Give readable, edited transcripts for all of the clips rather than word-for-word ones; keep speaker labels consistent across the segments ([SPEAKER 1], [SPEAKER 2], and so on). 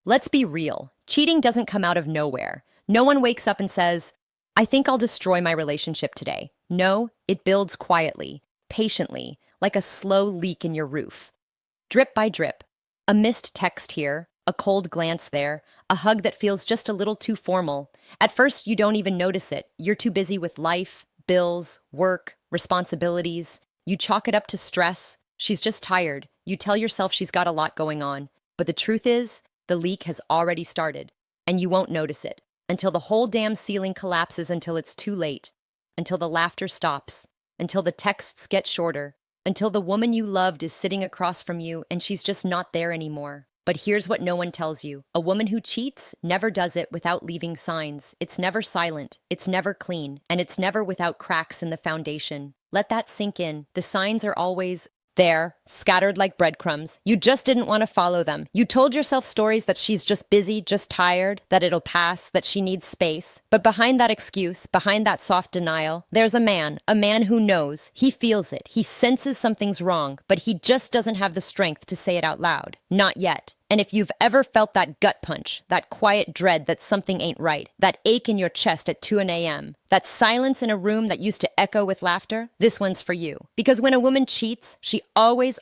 [SPEAKER 1] Let's be real. Cheating doesn't come out of nowhere. No one wakes up and says, I think I'll destroy my relationship today. No, it builds quietly, patiently, like a slow leak in your roof. Drip by drip. A missed text here, a cold glance there, a hug that feels just a little too formal. At first, you don't even notice it. You're too busy with life, bills, work, responsibilities. You chalk it up to stress. She's just tired. You tell yourself she's got a lot going on. But the truth is, the leak has already started, and you won't notice it until the whole damn ceiling collapses, until it's too late, until the laughter stops, until the texts get shorter, until the woman you loved is sitting across from you and she's just not there anymore. But here's what no one tells you. A woman who cheats never does it without leaving signs. It's never silent, it's never clean, and it's never without cracks in the foundation. Let that sink in. The signs are always there, scattered like breadcrumbs. You just didn't want to follow them. You told yourself stories that she's just busy, just tired, that it'll pass, that she needs space. But behind that excuse, behind that soft denial, there's a man who knows. He feels it. He senses something's wrong, but he just doesn't have the strength to say it out loud. Not yet. And if you've ever felt that gut punch, that quiet dread that something ain't right, that ache in your chest at 2 a.m., that silence in a room that used to echo with laughter, this one's for you. Because when a woman cheats, she always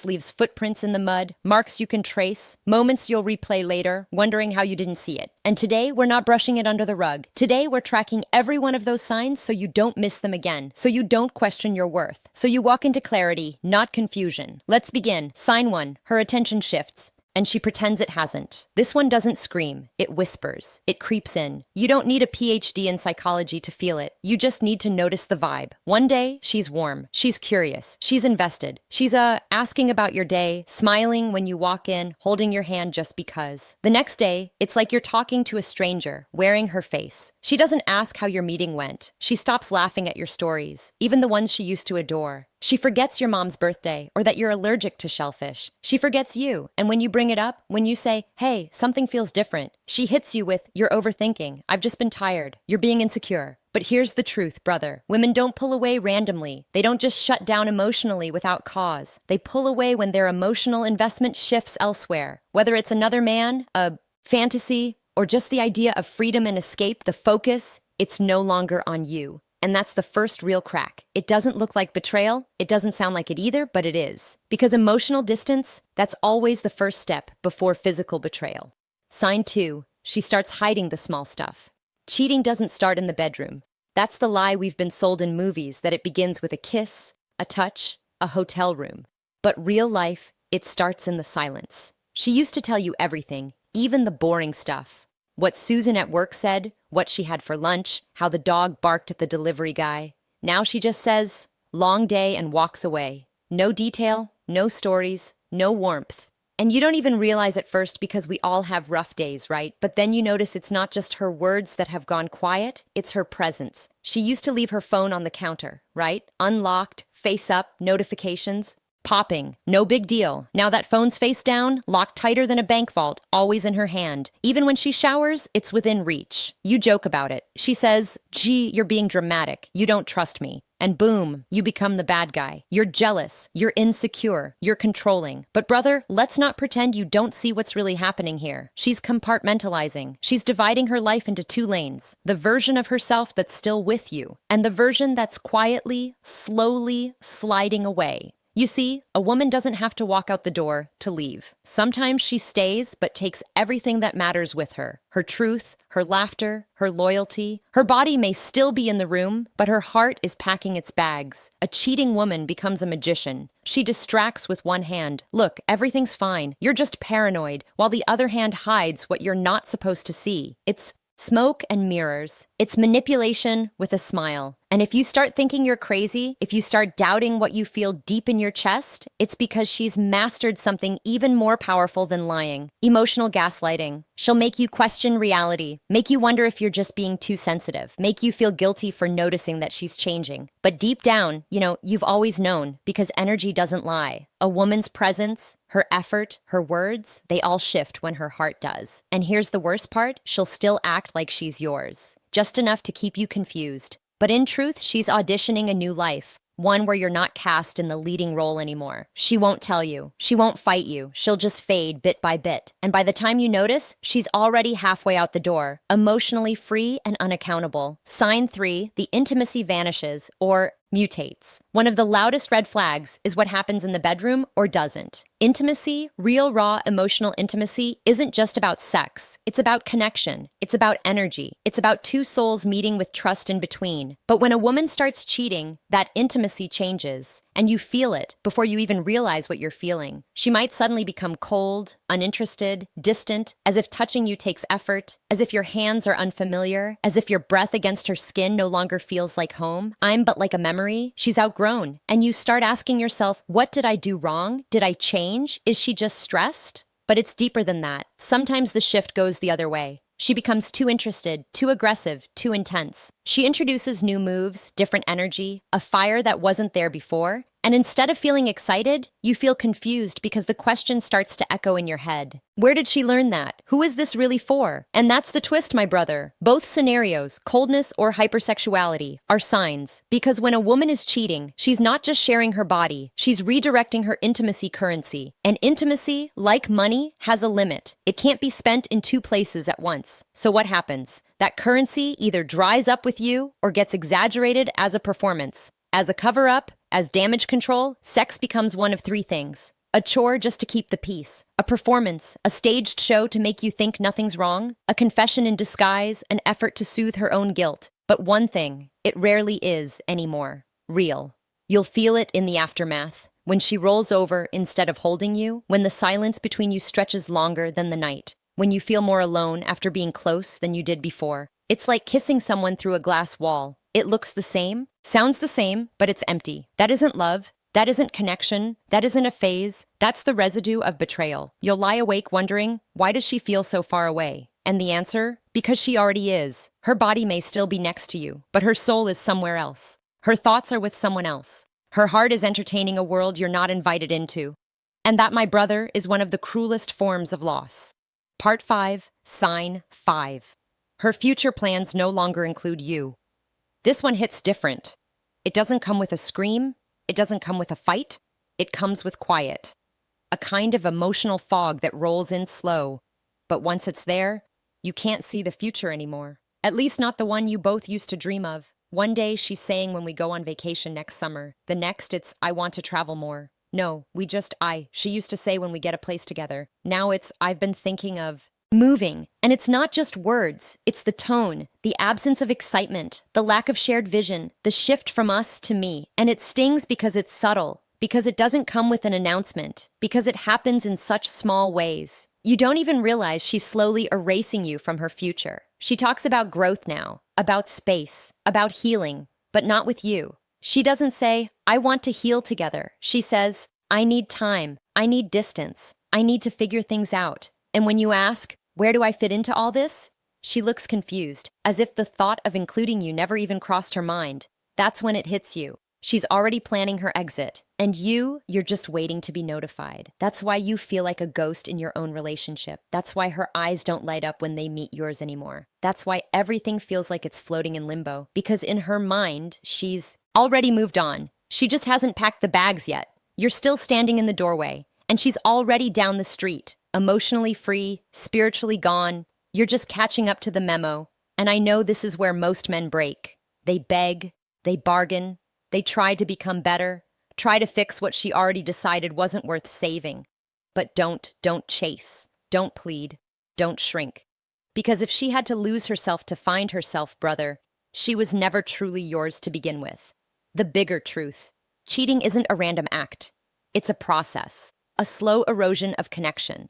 [SPEAKER 1] leaves footprints in the mud, marks you can trace, moments you'll replay later, wondering how you didn't see it. And today, we're not brushing it under the rug. Today, we're tracking every one of those signs so you don't miss them again, so you don't question your worth, so you walk into clarity, not confusion. Let's begin. Sign 1. Her attention shifts. And she pretends it hasn't. This one doesn't scream. It whispers. It creeps in. You don't need a PhD in psychology to feel it. You just need to notice the vibe. One day, she's warm. She's curious. She's invested. She's asking about your day, smiling when you walk in, holding your hand just because. The next day, it's like you're talking to a stranger, wearing her face. She doesn't ask how your meeting went. She stops laughing at your stories, even the ones she used to adore. She forgets your mom's birthday or that you're allergic to shellfish. She forgets you. And when you bring it up, when you say, hey, something feels different, she hits you with, you're overthinking. I've just been tired. You're being insecure. But here's the truth, brother. Women don't pull away randomly. They don't just shut down emotionally without cause. They pull away when their emotional investment shifts elsewhere. Whether it's another man, a fantasy, or just the idea of freedom and escape, the focus, it's no longer on you. And that's the first real crack. It doesn't look like betrayal. It doesn't sound like it either, but it is. Because emotional distance, that's always the first step before physical betrayal. Sign 2. She starts hiding the small stuff. Cheating doesn't start in the bedroom. That's the lie we've been sold in movies, that it begins with a kiss, a touch, a hotel room. But real life, it starts in the silence. She used to tell you everything, even the boring stuff. What Susan at work said, what she had for lunch, how the dog barked at the delivery guy. Now she just says, long day, and walks away. No detail, no stories, no warmth. And you don't even realize at first, because we all have rough days, right? But then you notice it's not just her words that have gone quiet, it's her presence. She used to leave her phone on the counter, right? Unlocked, face up, notifications. Popping. No big deal. Now that phone's face down, locked tighter than a bank vault, always in her hand. Even when she showers, it's within reach. You joke about it. She says, gee, you're being dramatic. You don't trust me. And boom, you become the bad guy. You're jealous. You're insecure. You're controlling. But brother, let's not pretend you don't see what's really happening here. She's compartmentalizing. She's dividing her life into 2 lanes. The version of herself that's still with you, and the version that's quietly, slowly sliding away. You see, a woman doesn't have to walk out the door to leave. Sometimes she stays, but takes everything that matters with her. Her truth, her laughter, her loyalty. Her body may still be in the room, but her heart is packing its bags. A cheating woman becomes a magician. She distracts with one hand. Look, everything's fine. You're just paranoid, while the other hand hides what you're not supposed to see. It's smoke and mirrors. It's manipulation with a smile. And if you start thinking you're crazy, if you start doubting what you feel deep in your chest, it's because she's mastered something even more powerful than lying. Emotional gaslighting. She'll make you question reality, make you wonder if you're just being too sensitive, make you feel guilty for noticing that she's changing. But deep down, you've always known, because energy doesn't lie. A woman's presence, her effort, her words, they all shift when her heart does. And here's the worst part, she'll still act like she's yours. Just enough to keep you confused. But in truth, she's auditioning a new life. One where you're not cast in the leading role anymore. She won't tell you. She won't fight you. She'll just fade bit by bit. And by the time you notice, she's already halfway out the door, emotionally free and unaccountable. Sign 3, the intimacy vanishes or mutates. One of the loudest red flags is what happens in the bedroom or doesn't. Intimacy, real, raw, emotional intimacy, isn't just about sex. It's about connection. It's about energy. It's about two souls meeting with trust in between. But when a woman starts cheating, that intimacy changes, and you feel it before you even realize what you're feeling. She might suddenly become cold, uninterested, distant, as if touching you takes effort, as if your hands are unfamiliar, as if your breath against her skin no longer feels like home. I'm but like a memory she's outgrown. And you start asking yourself, what did I do wrong? Did I change? Is she just stressed? But it's deeper than that. Sometimes the shift goes the other way. She becomes too interested, too aggressive, too intense. She introduces new moves, different energy, a fire that wasn't there before. And instead of feeling excited, you feel confused because the question starts to echo in your head. Where did she learn that? Who is this really for? And that's the twist, my brother. Both scenarios, coldness or hypersexuality, are signs. Because when a woman is cheating, she's not just sharing her body, she's redirecting her intimacy currency. And intimacy, like money, has a limit. It can't be spent in two places at once. So what happens? That currency either dries up with you or gets exaggerated as a performance. As a cover-up, as damage control, sex becomes one of three things. A chore just to keep the peace. A performance, a staged show to make you think nothing's wrong. A confession in disguise, an effort to soothe her own guilt. But one thing, it rarely is anymore. Real. You'll feel it in the aftermath. When she rolls over instead of holding you. When the silence between you stretches longer than the night. When you feel more alone after being close than you did before. It's like kissing someone through a glass wall. It looks the same, sounds the same, but it's empty. That isn't love. That isn't connection. That isn't a phase. That's the residue of betrayal. You'll lie awake wondering, why does she feel so far away? And the answer? Because she already is. Her body may still be next to you, but her soul is somewhere else. Her thoughts are with someone else. Her heart is entertaining a world you're not invited into. And that, my brother, is one of the cruelest forms of loss. Part 5, Sign 5. Her future plans no longer include you. This one hits different. It doesn't come with a scream. It doesn't come with a fight. It comes with quiet. A kind of emotional fog that rolls in slow. But once it's there, you can't see the future anymore. At least not the one you both used to dream of. One day she's saying when we go on vacation next summer. The next it's, I want to travel more. No, she used to say when we get a place together. Now it's, I've been thinking of moving. And it's not just words, it's the tone, the absence of excitement, the lack of shared vision, the shift from us to me. And it stings because it's subtle, because it doesn't come with an announcement, because it happens in such small ways. You don't even realize she's slowly erasing you from her future. She talks about growth now, about space, about healing, but not with you. She doesn't say, I want to heal together. She says, I need time, I need distance, I need to figure things out. And when you ask, where do I fit into all this? She looks confused, as if the thought of including you never even crossed her mind. That's when it hits you. She's already planning her exit, and you're just waiting to be notified. That's why you feel like a ghost in your own relationship. That's why her eyes don't light up when they meet yours anymore. That's why everything feels like it's floating in limbo, because in her mind, she's already moved on. She just hasn't packed the bags yet. You're still standing in the doorway, and she's already down the street. Emotionally free, spiritually gone. You're just catching up to the memo. And I know this is where most men break. They beg, they bargain, they try to become better, try to fix what she already decided wasn't worth saving. But don't chase, don't plead, don't shrink. Because if she had to lose herself to find herself, brother, she was never truly yours to begin with. The bigger truth, cheating isn't a random act. It's a process, a slow erosion of connection.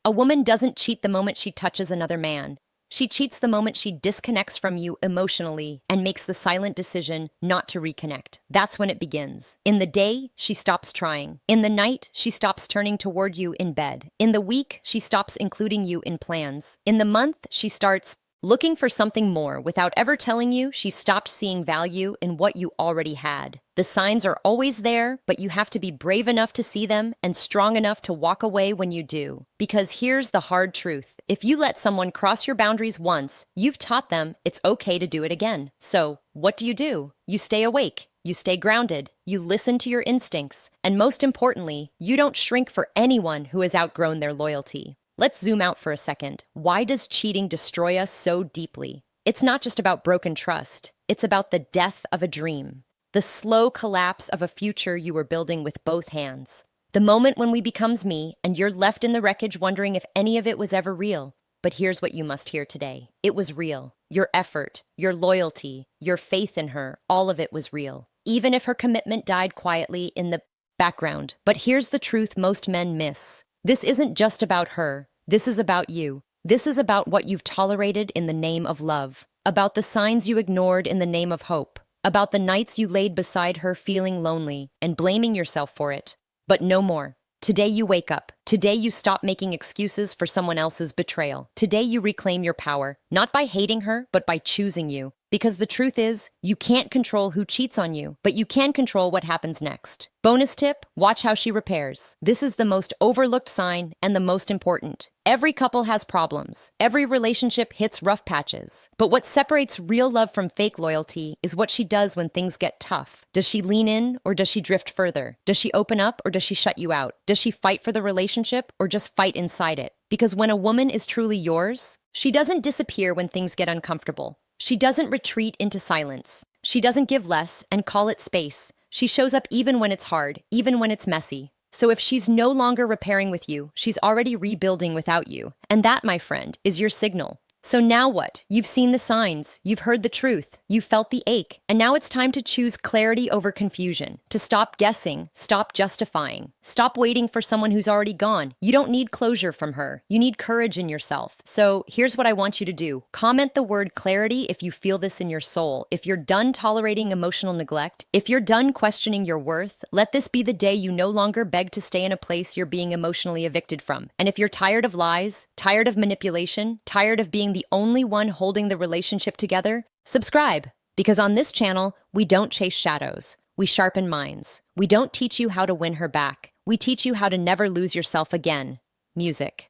[SPEAKER 1] A woman doesn't cheat the moment she touches another man. She cheats the moment she disconnects from you emotionally and makes the silent decision not to reconnect. That's when it begins. In the day, she stops trying. In the night, she stops turning toward you in bed. In the week, she stops including you in plans. In the month, she starts looking for something more without ever telling you she stopped seeing value in what you already had. The signs are always there, but you have to be brave enough to see them and strong enough to walk away when you do. Because here's the hard truth. If you let someone cross your boundaries once, you've taught them it's okay to do it again. So, what do? You stay awake. you stay grounded, you listen to your instincts, and most importantly, you don't shrink for anyone who has outgrown their loyalty. Let's zoom out for a second. Why does cheating destroy us so deeply? It's not just about broken trust. It's about the death of a dream, the slow collapse of a future you were building with both hands. The moment when we becomes me and you're left in the wreckage wondering if any of it was ever real. But here's what you must hear today. It was real. Your effort, your loyalty, your faith in her, all of it was real. Even if her commitment died quietly in the background. But here's the truth most men miss. This isn't just about her. This is about you. This is about what you've tolerated in the name of love. About the signs you ignored in the name of hope. About the nights you laid beside her feeling lonely and blaming yourself for it. But no more. Today you wake up. Today you stop making excuses for someone else's betrayal. Today you reclaim your power, not by hating her, but by choosing you. Because the truth is, you can't control who cheats on you, but you can control what happens next. Bonus tip, watch how she repairs. This is the most overlooked sign and the most important. Every couple has problems. Every relationship hits rough patches. But what separates real love from fake loyalty is what she does when things get tough. Does she lean in or does she drift further? Does she open up or does she shut you out? Does she fight for the relationship or just fight inside it? Because when a woman is truly yours, she doesn't disappear when things get uncomfortable. She doesn't retreat into silence. She doesn't give less and call it space. She shows up even when it's hard, even when it's messy. So if she's no longer repairing with you, she's already rebuilding without you. And that, my friend, is your signal. So now what? You've seen the signs, you've heard the truth, you've felt the ache, and now it's time to choose clarity over confusion, to stop guessing, stop justifying, stop waiting for someone who's already gone. You don't need closure from her. You need courage in yourself. So here's what I want you to do. Comment the word clarity if you feel this in your soul. If you're done tolerating emotional neglect, if you're done questioning your worth, let this be the day you no longer beg to stay in a place you're being emotionally evicted from. And if you're tired of lies, tired of manipulation, tired of being the only one holding the relationship together, subscribe. Because on this channel, we don't chase shadows. We sharpen minds. We don't teach you how to win her back. We teach you how to never lose yourself again. Music.